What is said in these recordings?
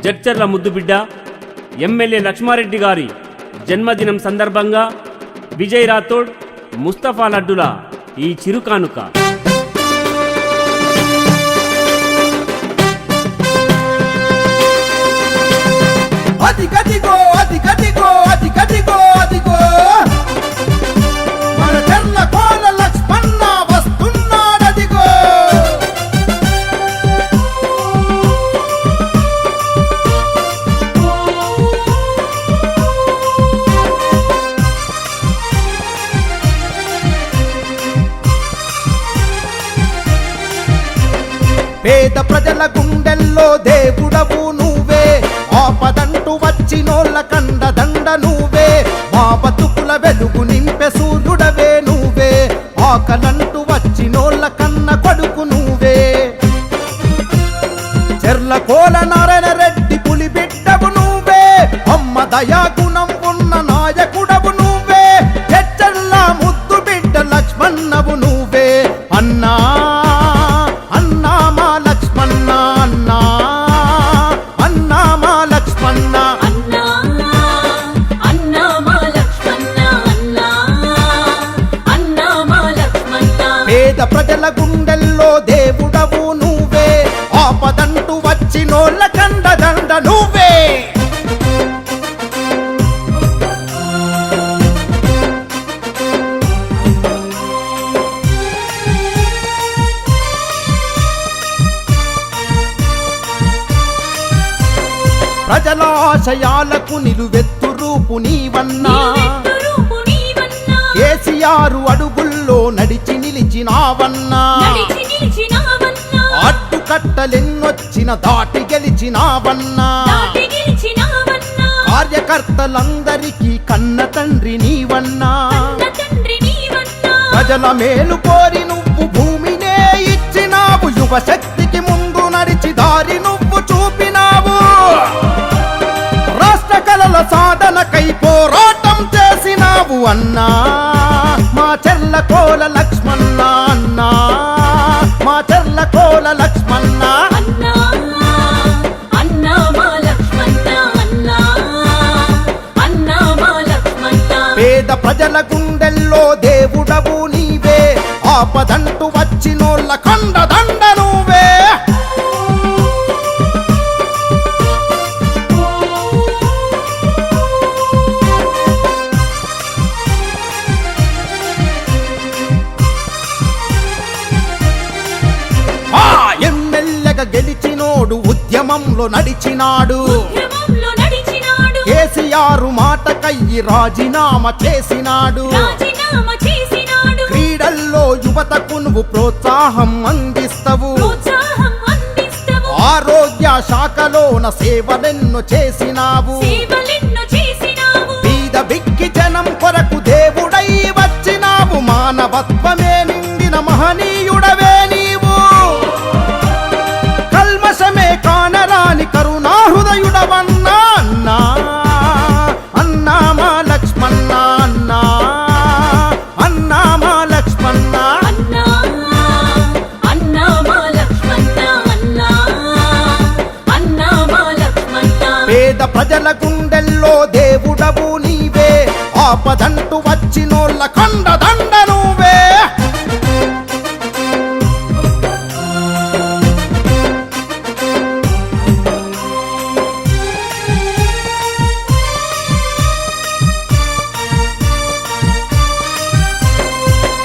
జడ్చర్ల ముద్దుబిడ్డ ఎమ్మెల్యే లక్ష్మారెడ్డి గారి జన్మదినం సందర్భంగా విజయ్ రాథోడ్ ముస్తఫా లడ్డుల ఈ చిరుకానుక. అదిగదిగో అదిగదిగో అదిగదిగో అదిగో మన చెర్లకోల లక్ష్మణ వస్తున్నాడదిగో. పేద ప్రజల గుండెల్లో దేవుడవు నువ్వే, ఆపదంటూ వచ్చినోళ్ళ కండదండ నువ్వే, మా బతుకుల వెలుగు నింపే సూర్యుడవే నువ్వే, ఆకలంటూ వచ్చినోళ్ళ కన్న కొడుకు నువ్వే. చెర్లకోల నారాయణ రెడ్డి పులి బిడ్డవు నువ్వే, అమ్మ దయాగుణం ఉన్న నాయకుడవు నువ్వే, చెర్ల ముద్దు బిడ్డ లక్ష్మణవు నువ్వే. అన్నా అన్నా మా లక్ష్మణ, అన్నా అన్నా మా లక్ష్మణ, అన్నా అన్నా మా లక్ష్మణ, అన్నా అన్నా మా లక్ష్మణ. పేద ప్రజల గుండెల్లో దేవుడవు నువ్వే, ఆపదంటూ వచ్చినోళ్ళ కండదండ నువ్వే. ప్రజల ఆశయాలకు నిలువెత్తు రూపు నీవన్నా, నిలువెత్తు నీవన్నా, కేసీఆర్ అడుగుల్లో నడిచి నిలిచినావన్నా, నడిచి నిలిచినావన్నా, అడ్డుకట్టలెన్నొచ్చిన దాటి గెలిచినావన్నా, దాటి గెలిచినావన్నా, కార్యకర్తలందరికీ కన్న తండ్రి నీవన్నా, కన్న తండ్రి నీవన్నా. ప్రజల మేలు కోరి నువ్వు భూమినే ఇచ్చినావు, యువ శక్తికి ముందు నడిచి దారి నువ్వు చూపినావు, రాష్ట్ర కళల సాధనకై పోరాటం చేసినావు. అన్నా మా చెర్లకోల లక్ష్మణ, అన్నా మా చెర్లకోల లక్ష్మణ, అన్నా అన్నా మా లక్ష్మణ, అన్నా అన్నా మా లక్ష్మణ. పేద ప్రజల గుండెల్లో దేవుడవు నీవే, ఆపదంటూ వచ్చినోళ్ళ కండదండ నువ్వే. ఎమ్మెల్యేగా గెలిచినోడు ఉద్యమంలో నడిచినాడు, ఉద్యమంలో నడిచినాడు, కేసీఆర్ మాటకయ్యి రాజీనామా చేసినాడు, రాజీనామా చేసినాడు, క్రీడల్లో యువతకు నువ్వు ప్రోత్సాహం అందిస్తవు, ప్రోత్సాహం అందిస్తవు, ఆరోగ్య శాఖలోన సేవలెన్నో చేసినావు, సేవలెన్నో చేసినావు, బీద బిక్కి జనం కొరకు దేవుడై వచ్చినావు, మానవత్వమే నిండిన మహనీయుడవే నీవు, కల్మషమే కానరాని కరుణా హృదయుడవన్నా. అన్నా అన్నా మా లక్ష్మణ, అన్నా అన్నా మా లక్ష్మణ, అన్నా అన్నా మా లక్ష్మణ, అన్నా అన్నా మా లక్ష్మణ. పేద ప్రజల గుండెల్లో దేవుడవు నీవే, ఆపదంటూ వచ్చినోళ్ళ కండదండ నువ్వే.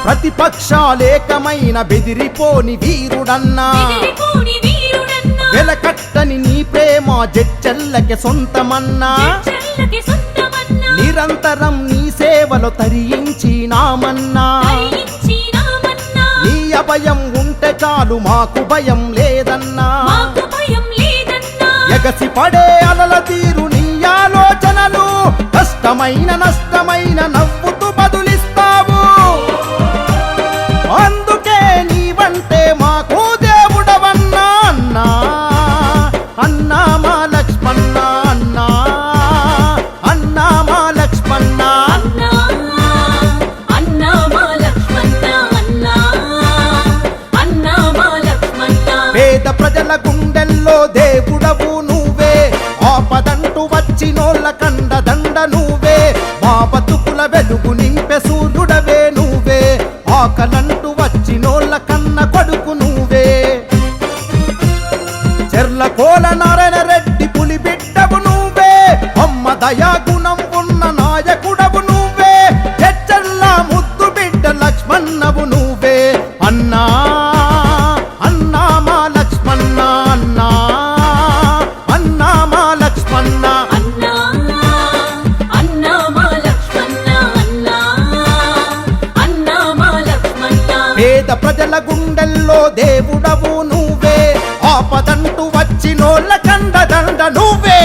ప్రతిపక్షాలేకమైన బెదిరిపోని వీరుడన్నా, ఎదిరిపోని వీరుడన్నా, వెలకట్టని నీ ప్రేమ జడ్చల్లకి సొంతమన్నా, చెల్లకి సొంతమన్నా, నిరంతరం నీ సేవలో తరించినామన్నా, దయించినామన్నా, నీ అభయం ఉంటే చాలు మాకు భయం లేదన్నా, మాకు భయం లేదన్నా, ఎగసి పడే అలల తీరు నీ ఆలోచనలు, కష్టమైన నష్టమైన నవ్వుతూ బదులిస్తావు, అందుకే నీవంటే మాకు దేవుడవన్నా. అన్నా అన్నా మా లక్ష్మణ, అన్నా అన్నా మా లక్ష్మణ, అన్నా అన్నా మా లక్ష్మణ, అన్నా అన్నా మా లక్ష్మణ. పేద ప్రజల గుండెల్లో దేవుడవు నువ్వే, కోల నారాయణ రెడ్డి పులి బిడ్డవు నువ్వే అమ్మ దయా గుణం ఉన్న నాయకుడవు నువ్వే చెచ్చల్ల ముద్దు బిడ్డ లక్ష్మణవు నువ్వే అన్నా అన్నా మా లక్ష్మణ అన్నా అన్నా మా లక్ష్మణ అన్నా అన్నా మా లక్ష్మణ అన్నా అన్నా మా లక్ష్మణ పేద ప్రజల గుండెల్లో దేవుడవు నువ్వే ఆపదంటూ వచ్చినోళ్ళ కండదండ నువ్వే